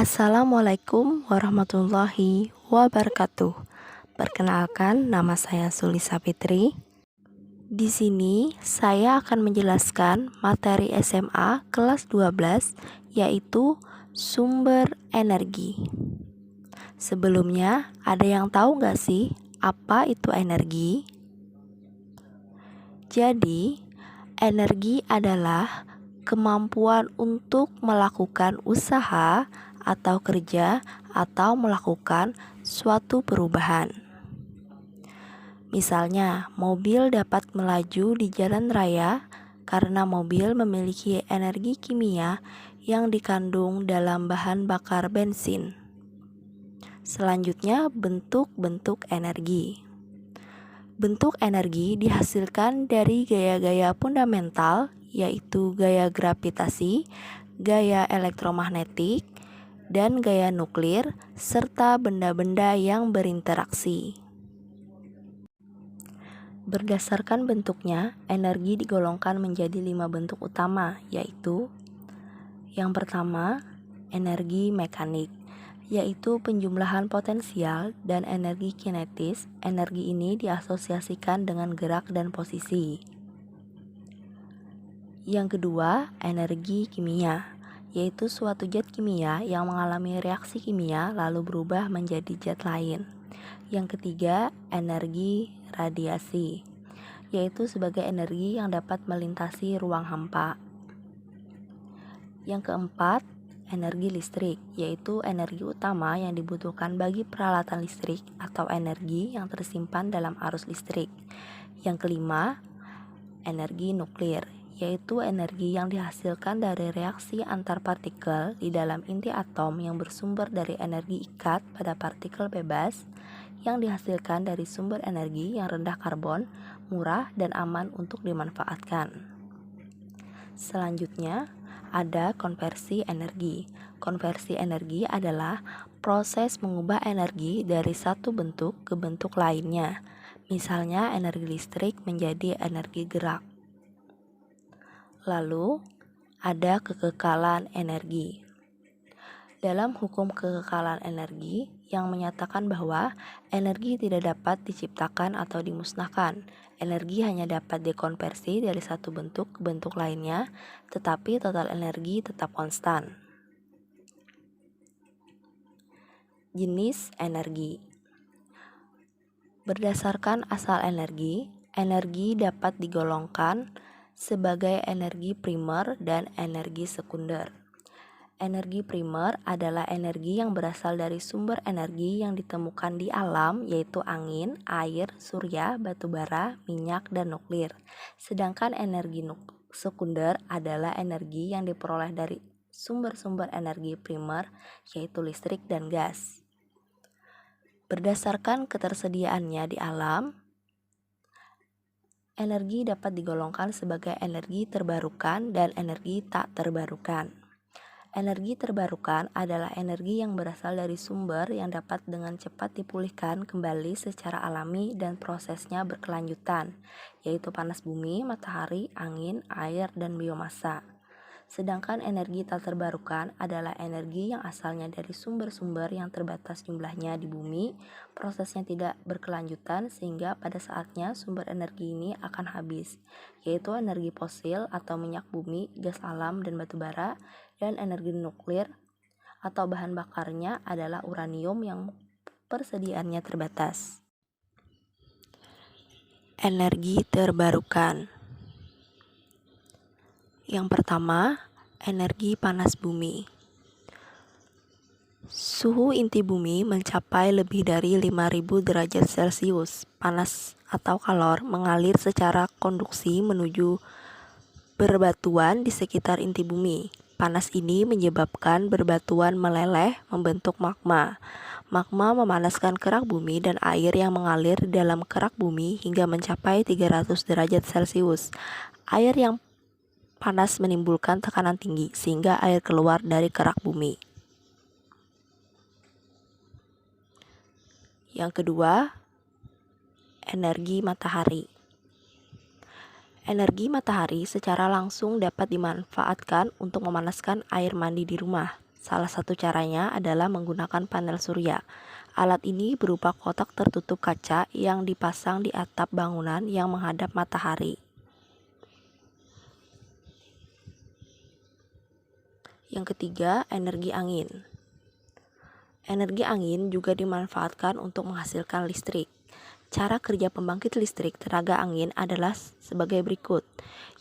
Assalamualaikum warahmatullahi wabarakatuh. Perkenalkan, nama saya Sulisa Fitri. Di sini saya akan menjelaskan materi SMA kelas 12 yaitu sumber energi. Sebelumnya, ada yang tahu nggak sih apa itu energi? Jadi, energi adalah kemampuan untuk melakukan usaha atau kerja atau melakukan suatu perubahan. Misalnya, mobil dapat melaju di jalan raya karena mobil memiliki energi kimia yang dikandung dalam bahan bakar bensin. Selanjutnya, bentuk-bentuk energi. Bentuk energi dihasilkan dari gaya-gaya fundamental, yaitu gaya gravitasi, gaya elektromagnetik, dan gaya nuklir, serta benda-benda yang berinteraksi. Berdasarkan bentuknya, energi digolongkan menjadi 5 bentuk utama, yaitu yang pertama, energi mekanik, yaitu penjumlahan potensial dan energi kinetis. Energi ini diasosiasikan dengan gerak dan posisi. Yang kedua, energi kimia, yaitu suatu zat kimia yang mengalami reaksi kimia lalu berubah menjadi zat lain. Yang ketiga, energi radiasi, yaitu sebagai energi yang dapat melintasi ruang hampa. Yang keempat, energi listrik, yaitu energi utama yang dibutuhkan bagi peralatan listrik atau energi yang tersimpan dalam arus listrik. Yang kelima, energi nuklir, yaitu energi yang dihasilkan dari reaksi antar partikel di dalam inti atom yang bersumber dari energi ikat pada partikel bebas yang dihasilkan dari sumber energi yang rendah karbon, murah, dan aman untuk dimanfaatkan. Selanjutnya, ada konversi energi. Konversi energi adalah proses mengubah energi dari satu bentuk ke bentuk lainnya. Misalnya, energi listrik menjadi energi gerak. Lalu, ada kekekalan energi. Dalam hukum kekekalan energi yang menyatakan bahwa energi tidak dapat diciptakan atau dimusnahkan. Energi hanya dapat dikonversi dari satu bentuk ke bentuk lainnya, tetapi total energi tetap konstan. Jenis energi. Berdasarkan asal energi, energi dapat digolongkan sebagai energi primer dan energi sekunder. Energi primer adalah energi yang berasal dari sumber energi yang ditemukan di alam, yaitu angin, air, surya, batu bara, minyak, dan nuklir. Sedangkan energi sekunder adalah energi yang diperoleh dari sumber-sumber energi primer, yaitu listrik dan gas. Berdasarkan ketersediaannya di alam, energi dapat digolongkan sebagai energi terbarukan dan energi tak terbarukan. Energi terbarukan adalah energi yang berasal dari sumber yang dapat dengan cepat dipulihkan kembali secara alami dan prosesnya berkelanjutan, yaitu panas bumi, matahari, angin, air, dan biomasa. Sedangkan energi tak terbarukan adalah energi yang asalnya dari sumber-sumber yang terbatas jumlahnya di bumi, prosesnya tidak berkelanjutan sehingga pada saatnya sumber energi ini akan habis, yaitu energi fosil atau minyak bumi, gas alam, dan batu bara, dan energi nuklir atau bahan bakarnya adalah uranium yang persediaannya terbatas. Energi terbarukan. Yang pertama, energi panas bumi. Suhu inti bumi mencapai lebih dari 5.000 derajat Celcius. Panas atau kalor mengalir secara konduksi menuju berbatuan di sekitar inti bumi. Panas ini menyebabkan berbatuan meleleh membentuk magma. Magma memanaskan kerak bumi dan air yang mengalir di dalam kerak bumi hingga mencapai 300 derajat Celcius. Air yang panas menimbulkan tekanan tinggi sehingga air keluar dari kerak bumi. Yang kedua, energi matahari. Energi matahari secara langsung dapat dimanfaatkan untuk memanaskan air mandi di rumah. Salah satu caranya adalah menggunakan panel surya. Alat ini berupa kotak tertutup kaca yang dipasang di atap bangunan yang menghadap matahari. Yang ketiga, energi angin. Energi angin juga dimanfaatkan untuk menghasilkan listrik. Cara kerja pembangkit listrik tenaga angin adalah sebagai berikut,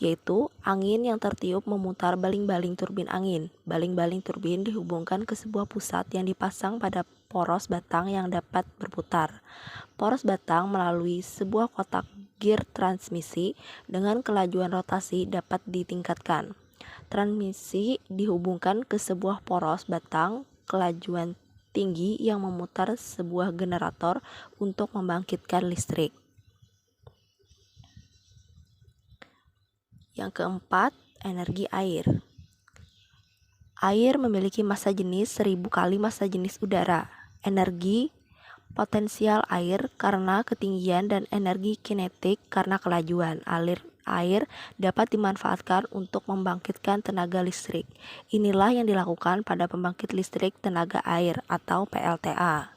yaitu angin yang tertiup memutar baling-baling turbin angin. Baling-baling turbin dihubungkan ke sebuah pusat yang dipasang pada poros batang yang dapat berputar. Poros batang melalui sebuah kotak gear transmisi dengan kelajuan rotasi dapat ditingkatkan. Transmisi dihubungkan ke sebuah poros batang kelajuan tinggi yang memutar sebuah generator untuk membangkitkan listrik. Yang keempat, energi air. Air memiliki massa jenis 1000 kali massa jenis udara. Energi potensial air karena ketinggian dan energi kinetik karena kelajuan. Air dapat dimanfaatkan untuk membangkitkan tenaga listrik. Inilah yang dilakukan pada pembangkit listrik tenaga air atau PLTA.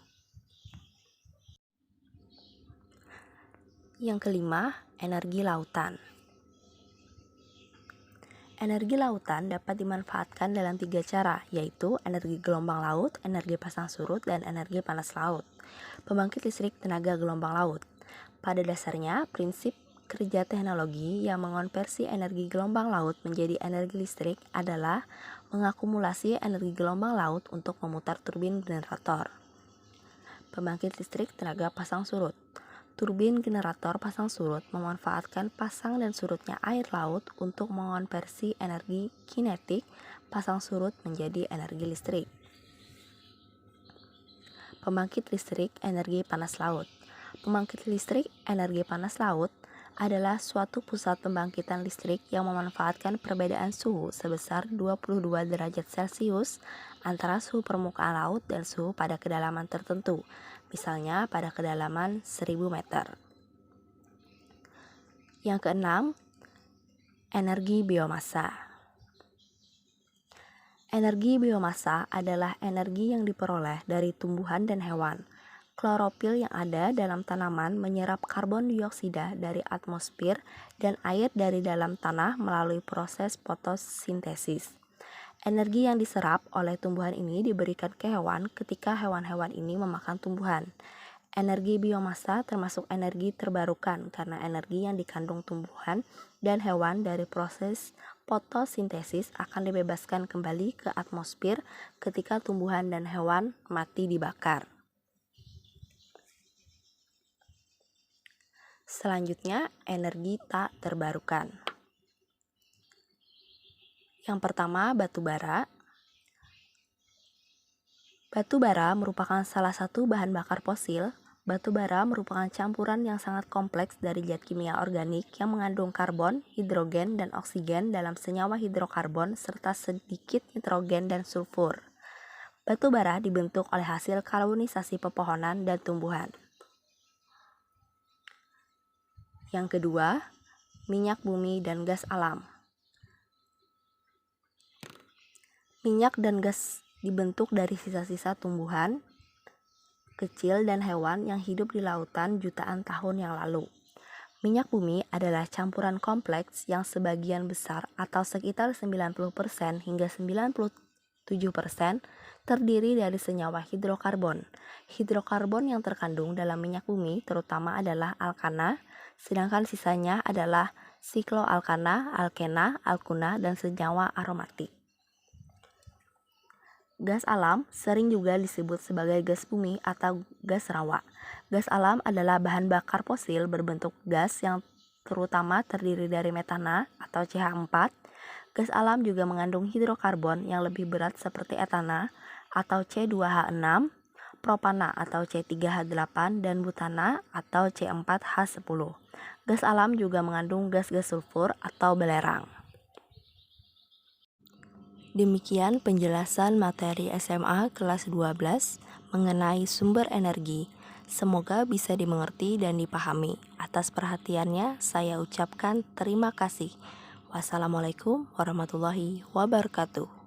Yang kelima, energi lautan. Energi lautan dapat dimanfaatkan dalam 3 cara, yaitu energi gelombang laut, energi pasang surut, dan energi panas laut. Pembangkit listrik tenaga gelombang laut. Pada dasarnya, prinsip kerja teknologi yang mengonversi energi gelombang laut menjadi energi listrik adalah mengakumulasi energi gelombang laut untuk memutar turbin generator. Pembangkit listrik tenaga pasang surut. Turbin generator pasang surut memanfaatkan pasang dan surutnya air laut untuk mengonversi energi kinetik pasang surut menjadi energi listrik. Pembangkit listrik energi panas laut. Pembangkit listrik energi panas laut adalah suatu pusat pembangkitan listrik yang memanfaatkan perbedaan suhu sebesar 22 derajat Celcius antara suhu permukaan laut dan suhu pada kedalaman tertentu, misalnya pada kedalaman 1000 meter. Yang keenam, energi biomassa. Energi biomassa adalah energi yang diperoleh dari tumbuhan dan hewan. Klorofil yang ada dalam tanaman menyerap karbon dioksida dari atmosfer dan air dari dalam tanah melalui proses fotosintesis. Energi yang diserap oleh tumbuhan ini diberikan ke hewan ketika hewan-hewan ini memakan tumbuhan. Energi biomassa termasuk energi terbarukan karena energi yang dikandung tumbuhan dan hewan dari proses fotosintesis akan dibebaskan kembali ke atmosfer ketika tumbuhan dan hewan mati dibakar. Selanjutnya, energi tak terbarukan. Yang pertama, batu bara. Batu bara merupakan salah satu bahan bakar fosil. Batu bara merupakan campuran yang sangat kompleks dari zat kimia organik yang mengandung karbon, hidrogen, dan oksigen dalam senyawa hidrokarbon serta sedikit nitrogen dan sulfur. Batu bara dibentuk oleh hasil karbonisasi pepohonan dan tumbuhan. Yang kedua, minyak bumi dan gas alam. Minyak dan gas dibentuk dari sisa-sisa tumbuhan kecil dan hewan yang hidup di lautan jutaan tahun yang lalu. Minyak bumi adalah campuran kompleks yang sebagian besar atau sekitar 90% hingga 97% terdiri dari senyawa hidrokarbon. Hidrokarbon yang terkandung dalam minyak bumi terutama adalah alkana, sedangkan sisanya adalah sikloalkana, alkena, alkuna, dan senyawa aromatik. Gas alam sering juga disebut sebagai gas bumi atau gas rawa. Gas alam adalah bahan bakar fosil berbentuk gas yang terutama terdiri dari metana atau CH4. Gas alam juga mengandung hidrokarbon yang lebih berat seperti etana atau C2H6, propana atau C3H8, dan butana atau C4H10. Gas alam juga mengandung gas-gas sulfur atau belerang. Demikian penjelasan materi SMA kelas 12 mengenai sumber energi. Semoga bisa dimengerti dan dipahami. Atas perhatiannya, saya ucapkan terima kasih. Wassalamualaikum warahmatullahi wabarakatuh.